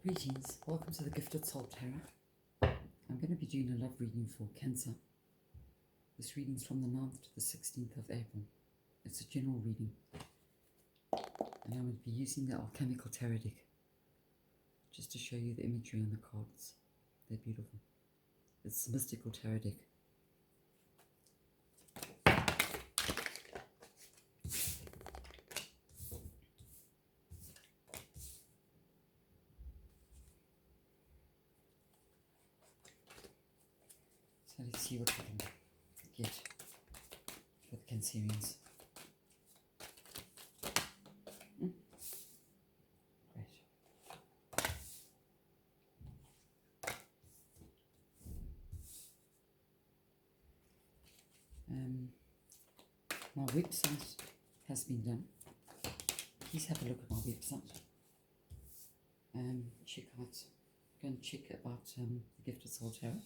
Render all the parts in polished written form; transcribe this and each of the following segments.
Greetings, welcome to the Gifted Soul Tarot. I'm going to be doing a love reading for Cancer. This reading is from the 9th to the 16th of April. It's a general reading. And I'm going to be using the alchemical tarot deck just to show you the imagery on the cards. They're beautiful. It's the mystical tarot deck. So let's see what we can get for the Cancerians. Great. My website has been done. Please have a look at my website. Check out, go and check about the Gifted Soul Tarot.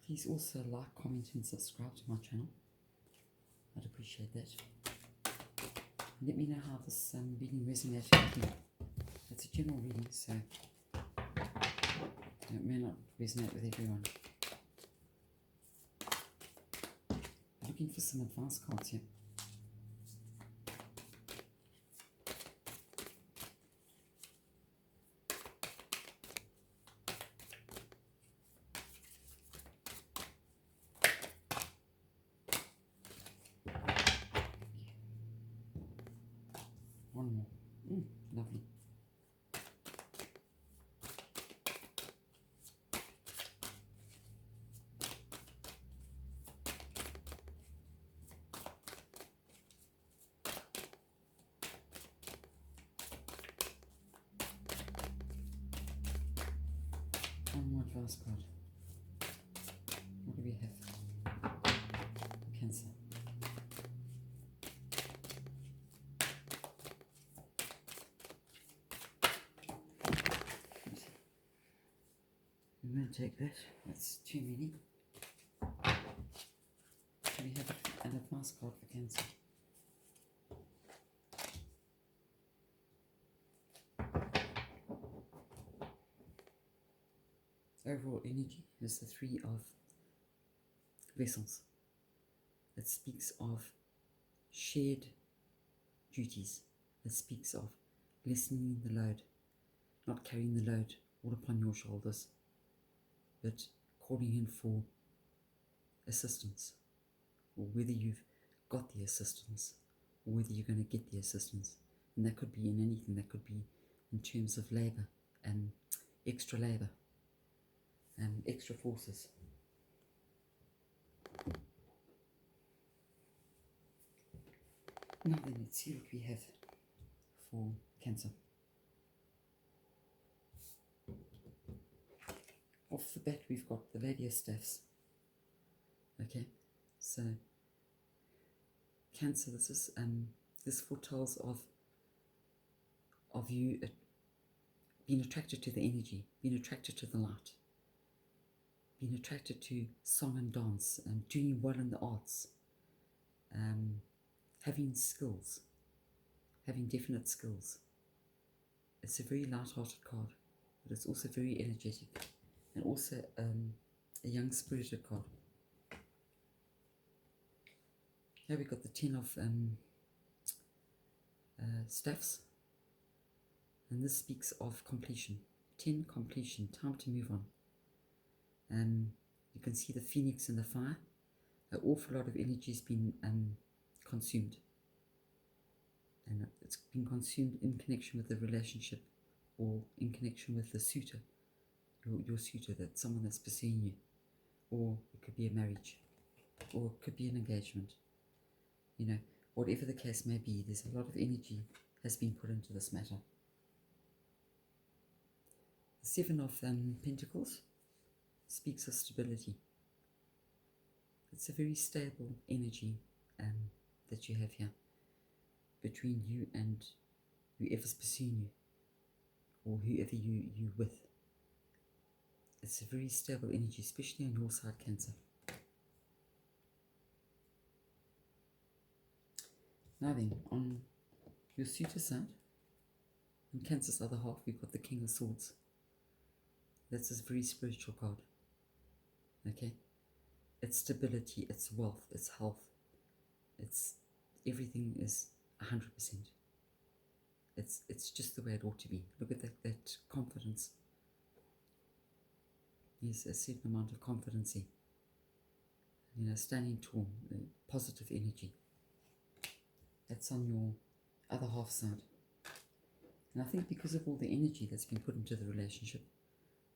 Please also like, comment and subscribe to my channel. I'd appreciate that. Let me know how this reading resonates with you. It's a general reading, so it may not resonate with everyone. I'm looking for some advice cards here. One more. Lovely. One more advice card. What do we have? Cancer. I'm going to take that. That's too many. We have an advice card for Cancer. Overall energy is the Three of Vessels. It speaks of shared duties. It speaks of lessening the load, not carrying the load all upon your shoulders, but calling in for assistance, or whether you've got the assistance, or whether you're going to get the assistance. And that could be in anything. That could be in terms of labor and extra labor and extra forces. Now then, let's see what we have for Cancer. Off the bat, we've got the Lady of Staffs. Okay, so Cancer, this foretells of you being attracted to the energy, being attracted to the light, being attracted to song and dance, and doing well in the arts, having skills, having definite skills. It's a very light-hearted card, but it's also very energetic, and also a young spirited card. Here we've got the 10 of staffs, and this speaks of completion. 10, completion, time to move on. You can see the phoenix in the fire. An awful lot of energy has been consumed, and it's been consumed in connection with the relationship, or in connection with the suitor, your suitor, that's someone that's pursuing you, or it could be a marriage, or it could be an engagement. You know, whatever the case may be, there's a lot of energy has been put into this matter. The 7 of Pentacles speaks of stability. It's a very stable energy that you have here between you and whoever's pursuing you, or whoever you're with. It's a very stable energy, especially on your side, Cancer. Now then, on your suitor side, In Cancer's other half, we've got the King of Swords. That's a very spiritual card. Okay? It's stability, it's wealth, it's health. It's everything is 100%. It's just the way it ought to be. Look at that confidence. Yes, a certain amount of confidence. Standing tall, positive energy. That's on your other half side. And I think because of all the energy that's been put into the relationship,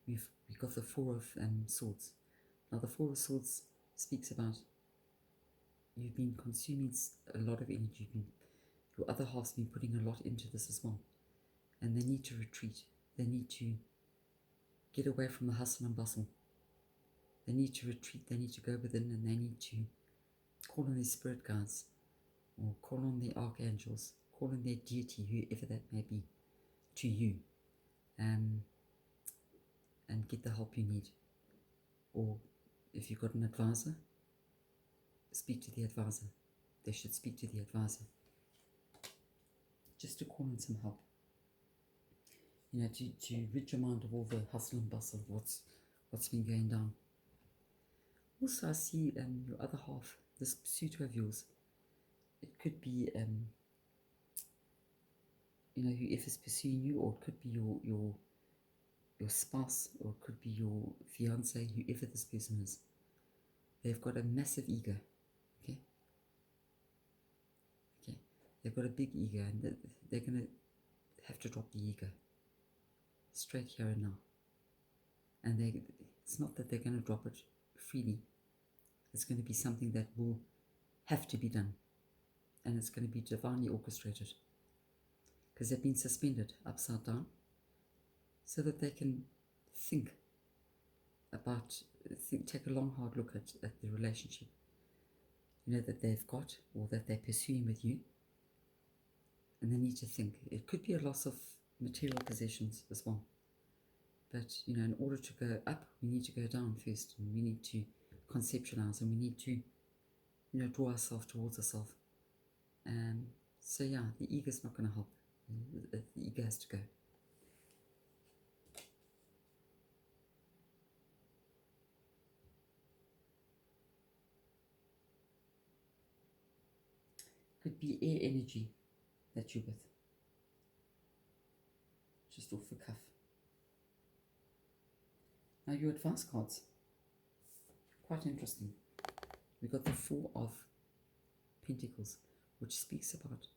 we've got the Four of Swords. Now the Four of Swords speaks about you've been consuming a lot of energy. Your other half's been putting a lot into this as well. And they need to retreat. They need to get away from the hustle and bustle. They need to retreat. They need to go within, and they need to call on their spirit guides, or call on their archangels, call on their deity, whoever that may be, to you, and get the help you need. Or if you've got an advisor, speak to the advisor. They should speak to the advisor, just to call in some help. To rid your mind of all the hustle and bustle of what's been going down. Also, I see your other half, this pursuit of yours. It could be whoever's pursuing you, or it could be your spouse, or it could be your fiance, whoever this person is. They've got a massive ego. Okay. They've got a big ego, and they're gonna have to drop the ego straight here and now. And it's not that they're going to drop it freely. It's going to be something that will have to be done, and it's going to be divinely orchestrated, because they've been suspended upside down so that they can think about, take a long hard look at the relationship that they've got, or that they're pursuing with you, and they need to think. It could be a loss of material possessions as well, but in order to go up, we need to go down first, and we need to conceptualize, and we need to draw ourselves towards ourselves. So yeah, the ego's not going to help. The ego has to go. Could be air energy that you're with, just off the cuff. Now your advice cards, quite interesting. We got the Four of Pentacles, which speaks about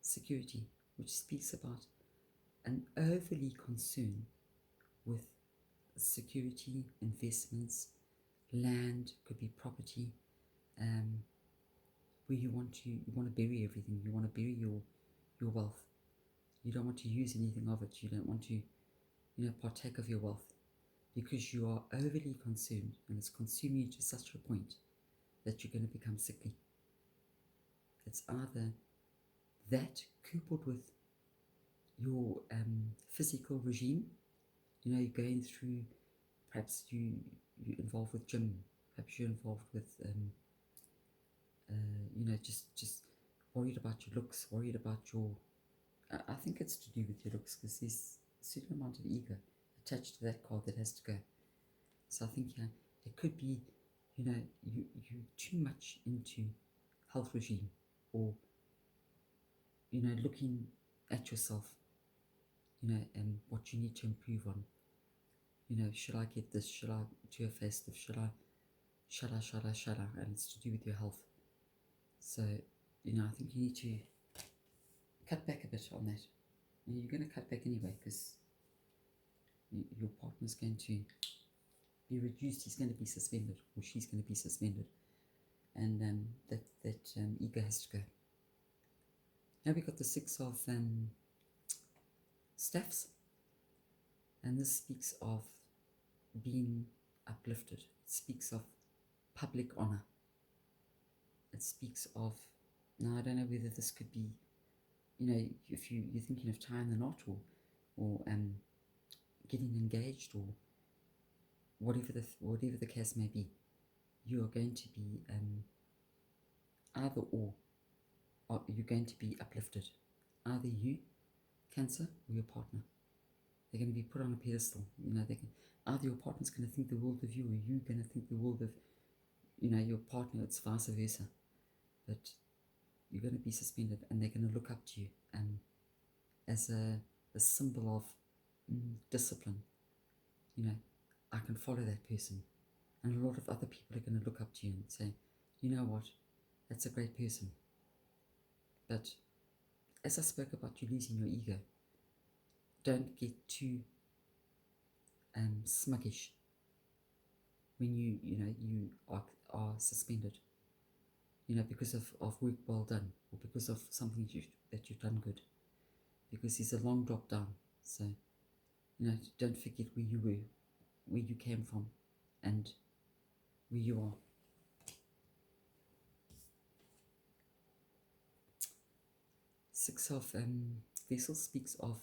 security, which speaks about an overly concern with security, investments, land, could be property, where you want to bury everything. You want to bury your wealth. You don't want to use anything of it. You don't want to partake of your wealth, because you are overly concerned, and it's consuming you to such a point that you're going to become sickly. It's either that coupled with your physical regime. You're going through, perhaps you're involved with gym, perhaps you're involved with just worried about your looks, worried about your, I think it's to do with your looks, because there's a certain amount of ego attached to that card that has to go. So I think it could be, you too much into health regime, or looking at yourself, and what you need to improve on. Should I get this? Should I do a facelift? Should I? And it's to do with your health. So, I think you need to cut back a bit on that. And you're going to cut back anyway, because your partner's going to be reduced. He's going to be suspended, or she's going to be suspended. And that ego has to go. Now we've got the Six of Staffs. And this speaks of being uplifted. It speaks of public honor. It speaks of, now I don't know whether this could be, if you're thinking of tying the knot, or getting engaged, or whatever the case may be, you are going to be either or you're going to be uplifted. Either you Cancer, or your partner. They're going to be put on a pedestal. Either your partner's going to think the world of you, or you're going to think the world of, your partner. It's vice versa. But you're going to be suspended, and they're going to look up to you, and as a symbol of discipline. I can follow that person. And a lot of other people are going to look up to you and say, you know what, that's a great person. But as I spoke about you losing your ego, don't get too smuggish when you are suspended, because of work well done, or because of something that you've done good, because there's a long drop down. So don't forget where you were, where you came from, and where you are. Six of Vessels speaks of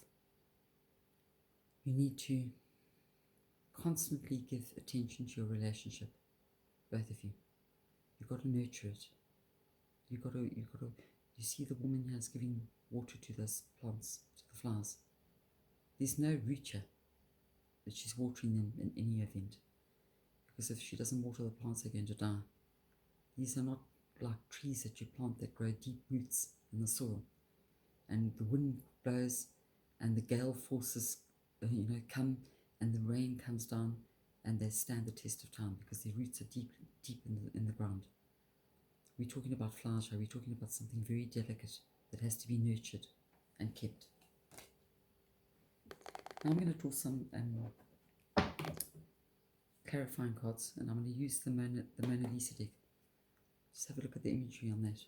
you need to constantly give attention to your relationship, both of you. You've got to nurture it. You see the woman here is giving water to those plants, to the flowers. There's no rooter that she's watering them in any event, because if she doesn't water the plants, they're going to die. These are not like trees that you plant that grow deep roots in the soil, and the wind blows and the gale forces come, and the rain comes down, and they stand the test of time because their roots are deep in the ground. We're talking about flowers here. We're talking about something very delicate that has to be nurtured and kept. Now I'm going to draw some clarifying cards, and I'm going to use the Mona Lisa deck. Just have a look at the imagery on that.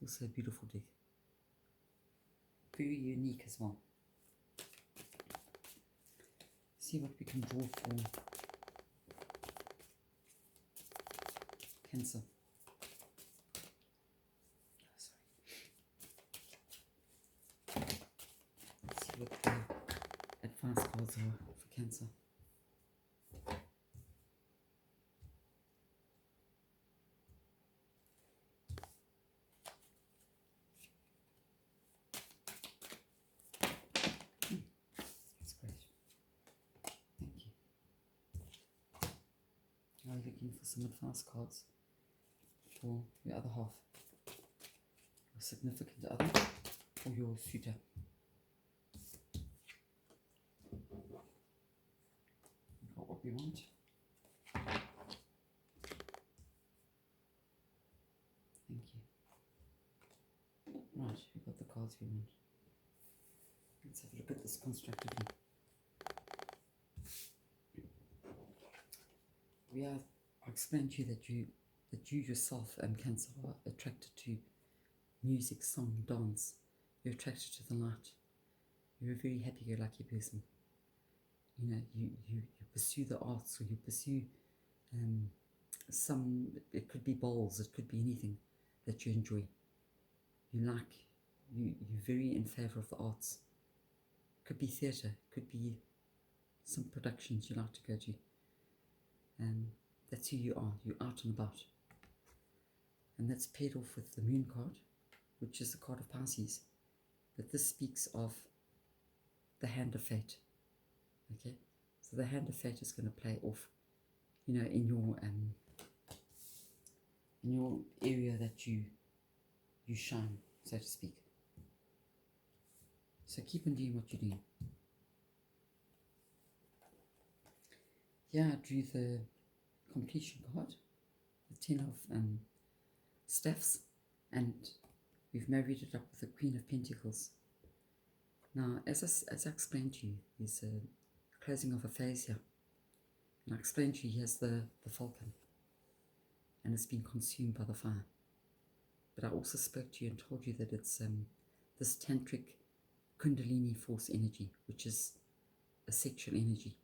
It's also a beautiful deck. Very unique as well. See what we can draw for Cancer. Let's see what the advice cards are for Cancer. Now looking for some advice cards for your other half, your significant other, or your suitor. We've got what we want. Thank you. Right, we've got the cards we want. Let's have a look at this constructively. I explained to you that you yourself, Cancer, are attracted to music, song, dance. You're attracted to the light. You're a very happy-go-lucky person. You pursue the arts, or you pursue it could be bowls, it could be anything that you enjoy. You're very in favour of the arts. Could be theatre, could be some productions you like to go to. That's who you are. You're out and about. And that's paired off with the Moon card, which is the card of Pisces. But this speaks of the hand of fate. Okay? So the hand of fate is going to play off, in your area that you shine, so to speak. So keep on doing what you're doing. Here I drew the completion card, the 10 of staffs, and we've married it up with the Queen of Pentacles. Now, as I explained to you, there's a closing of a phase here. And I explained to you, here's the falcon, and it's been consumed by the fire. But I also spoke to you and told you that it's this tantric kundalini force energy, which is a sexual energy.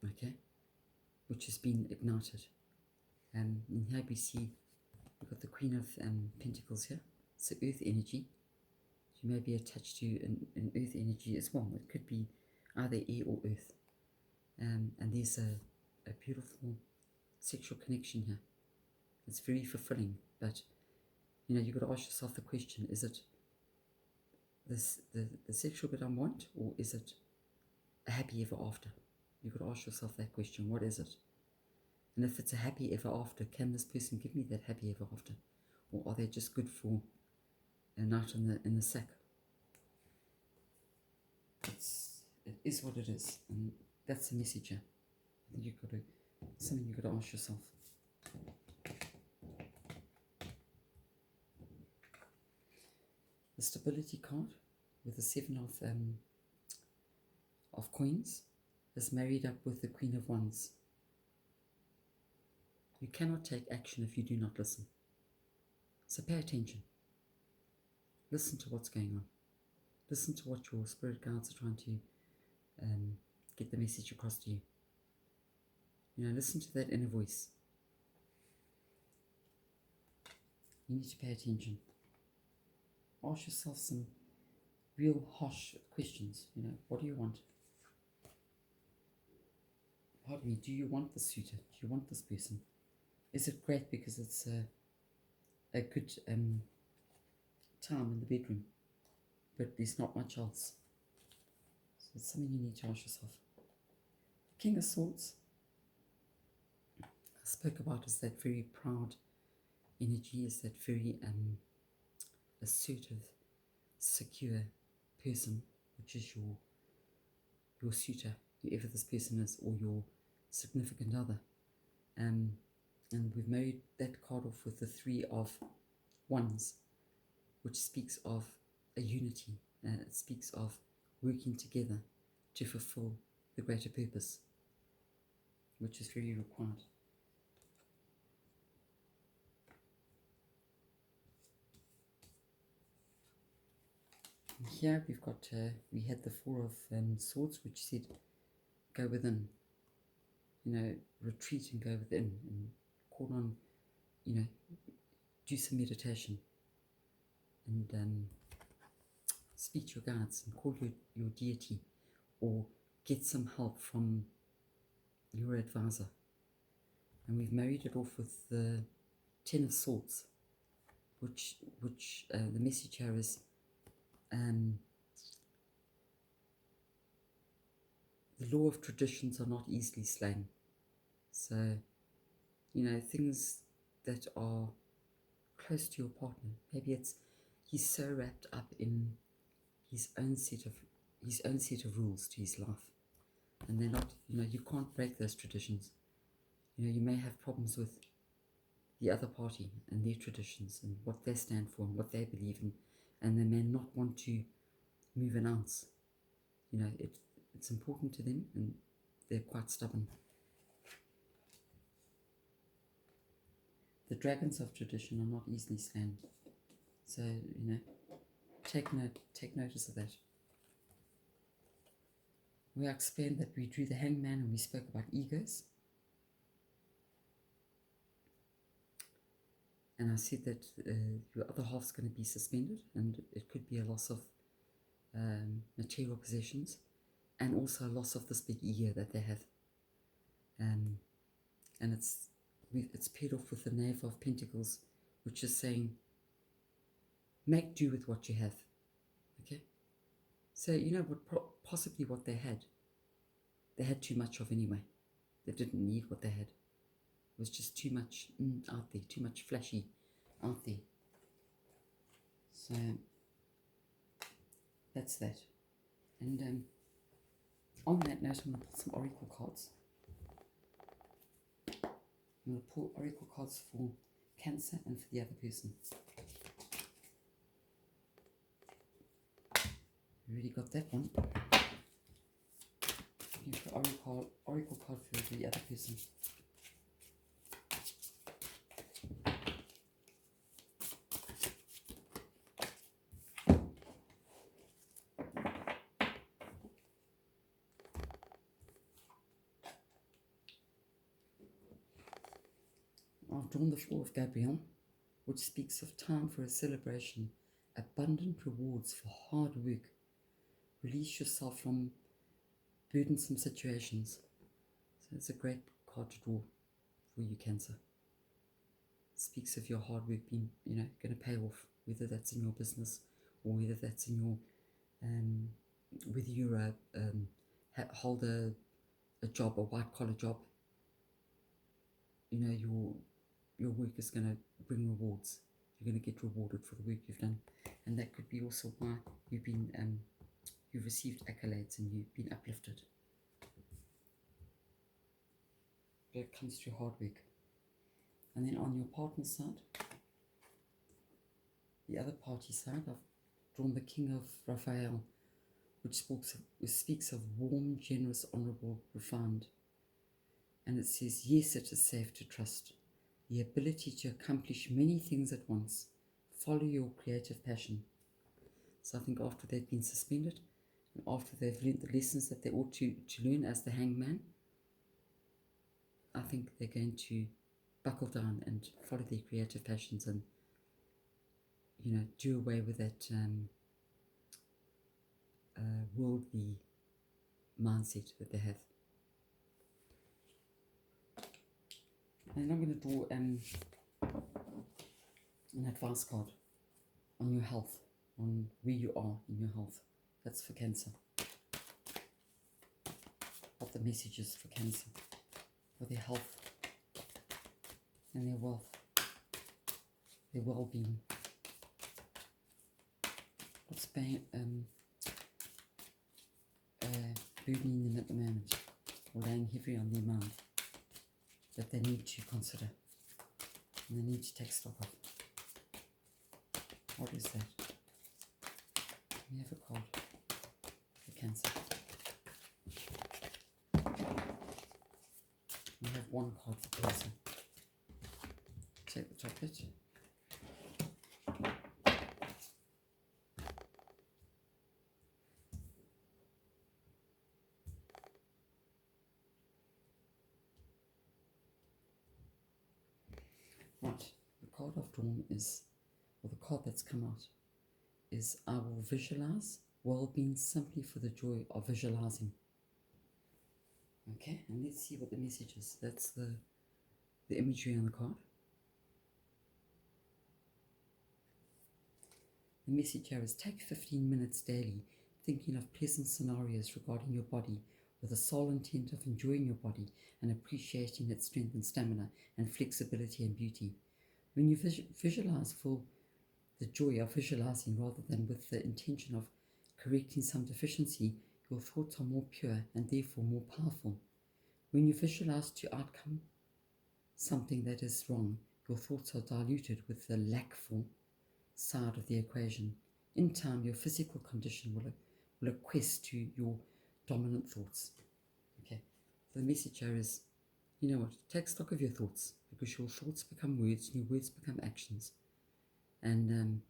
Okay, which has been ignited. And here we see we've got the Queen of Pentacles here. It's the earth energy. You may be attached to an earth energy as well. It could be either air or earth. And there's a beautiful sexual connection here. It's very fulfilling, but you've got to ask yourself the question, is it the sexual bit I want, or is it a happy ever after? You could ask yourself that question. What is it? And if it's a happy ever after, can this person give me that happy ever after, or are they just good for a night in the sack? It is what it is, and that's the message here. I think something you've got to ask yourself. The stability card with the 7 of coins is married up with the Queen of Wands. You cannot take action if you do not listen. So pay attention. Listen to what's going on. Listen to what your spirit guides are trying to get the message across to you. Listen to that inner voice. You need to pay attention. Ask yourself some real harsh questions. What do you want? Pardon me, do you want this suitor? Do you want this person? Is it great because it's a good time in the bedroom, but there's not much else? So it's something you need to ask yourself. King of Swords, I spoke about, is that very proud energy, is that very assertive, secure person, which is your suitor, whoever this person is, or your significant other. And we've married that card off with the 3 of Wands, which speaks of a unity. It speaks of working together to fulfill the greater purpose, which is very required. And here we've got, we had the 4 of Swords, which said, go within, retreat and go within, and call on, do some meditation, and speak to your guides, and call your deity, or get some help from your advisor. And we've married it off with the 10 of Swords, which the message here is, the law of traditions are not easily slain. So, things that are close to your partner, maybe he's so wrapped up in his own set of rules to his life, and they're not, you can't break those traditions. You may have problems with the other party and their traditions and what they stand for and what they believe in, and they may not want to move an ounce. It's important to them, and they're quite stubborn. The dragons of tradition are not easily slain. So, take notice of that. We explained that we drew the hangman and we spoke about egos. And I said that your other half's going to be suspended, and it could be a loss of material possessions, and also a loss of this big ego that they have. And it's paired off with the Knave of Pentacles, which is saying, make do with what you have. Okay? So, possibly what they had too much of anyway. They didn't need what they had. It was just too much out there, too much flashy out there. So, that's that. And on that note, I'm going to pull some oracle cards. I'm going to pull oracle cards for Cancer and for the other person. We already got that one. Looking for oracle card for the other person. I've drawn the 4 of Gabriel, which speaks of time for a celebration, abundant rewards for hard work. Release yourself from burdensome situations. So it's a great card to draw for you, Cancer. It speaks of your hard work being, going to pay off, whether that's in your business or whether that's in your whether you're hold a job, a white collar job, you know, your work is going to bring rewards. You're going to get rewarded for the work you've done, and that could be also why you've been you've received accolades and you've been uplifted. But it comes to hard work. And then on your partner's side, the other party side, I've drawn the King of Raphael, which speaks of warm, generous, honourable, refined. And it says, yes, it is safe to trust. The ability to accomplish many things at once. Follow your creative passion. So I think after they've been suspended, and after they've learned the lessons that they ought to learn as the hangman, I think they're going to buckle down and follow their creative passions and, you know, do away with that worldly mindset that they have. And I'm going to draw an advice card on your health, on where you are in your health. That's for Cancer. What the message is for Cancer, for their health and their wealth, their well-being. What's burdening them at the moment, or laying heavy on their mind, that they need to consider and they need to take stock of? What is that? We have a card for Cancer. We have one card for Cancer. Take the top bit. Right, the card I've drawn is, or the card that's come out, is I will visualize well-being simply for the joy of visualizing. Okay, and let's see what the message is. That's the imagery on the card. The message here is take 15 minutes daily thinking of pleasant scenarios regarding your body with the sole intent of enjoying your body and appreciating its strength and stamina and flexibility and beauty. When you visualize for the joy of visualizing rather than with the intention of correcting some deficiency, your thoughts are more pure and therefore more powerful. When you visualize to outcome something that is wrong, your thoughts are diluted with the lackful side of the equation. In time, your physical condition will equate to your dominant thoughts. Okay, so the message here is, you know what, take stock of your thoughts, because your thoughts become words and your words become actions. And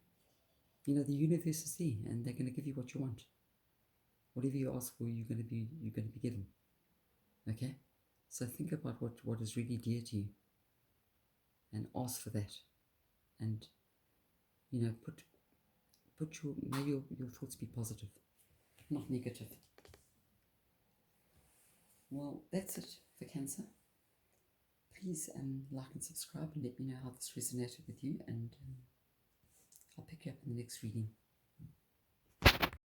you know, the universe is there and they're going to give you what you want. Whatever you ask for, you're going to be given. Okay, so think about what is really dear to you and ask for that. And you know, may your thoughts be positive, not negative. Well, that's it for Cancer. Please like and subscribe and let me know how this resonated with you, and I'll pick you up in the next reading.